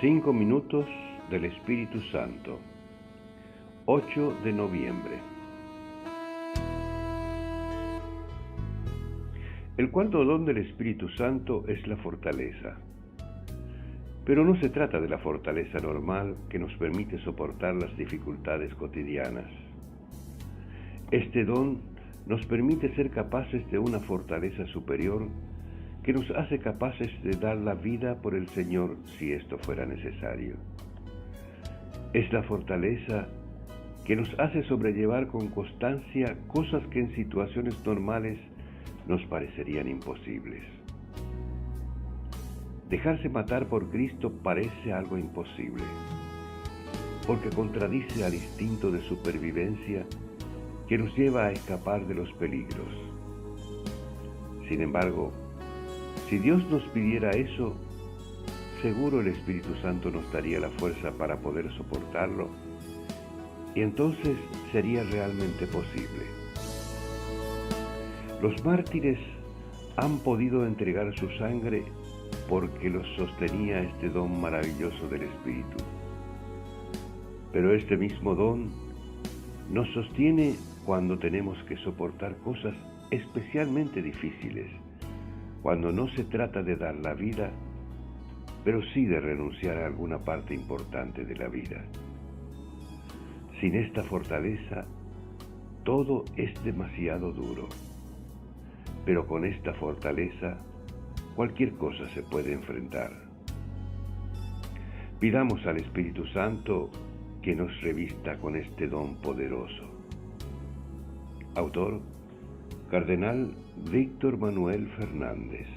5 minutos del Espíritu Santo. 8 de noviembre. El cuarto don del Espíritu Santo es la fortaleza. Pero no se trata de la fortaleza normal que nos permite soportar las dificultades cotidianas. Este don nos permite ser capaces de una fortaleza superior que nos hace capaces de dar la vida por el Señor si esto fuera necesario. Es la fortaleza que nos hace sobrellevar con constancia cosas que en situaciones normales nos parecerían imposibles. Dejarse matar por Cristo parece algo imposible, porque contradice al instinto de supervivencia que nos lleva a escapar de los peligros. Sin embargo, si Dios nos pidiera eso, seguro el Espíritu Santo nos daría la fuerza para poder soportarlo, y entonces sería realmente posible. Los mártires han podido entregar su sangre porque los sostenía este don maravilloso del Espíritu. Pero este mismo don nos sostiene cuando tenemos que soportar cosas especialmente difíciles, cuando no se trata de dar la vida, pero sí de renunciar a alguna parte importante de la vida. Sin esta fortaleza, todo es demasiado duro. Pero con esta fortaleza, cualquier cosa se puede enfrentar. Pidamos al Espíritu Santo que nos revista con este don poderoso. Autor: Cardenal Víctor Manuel Fernández.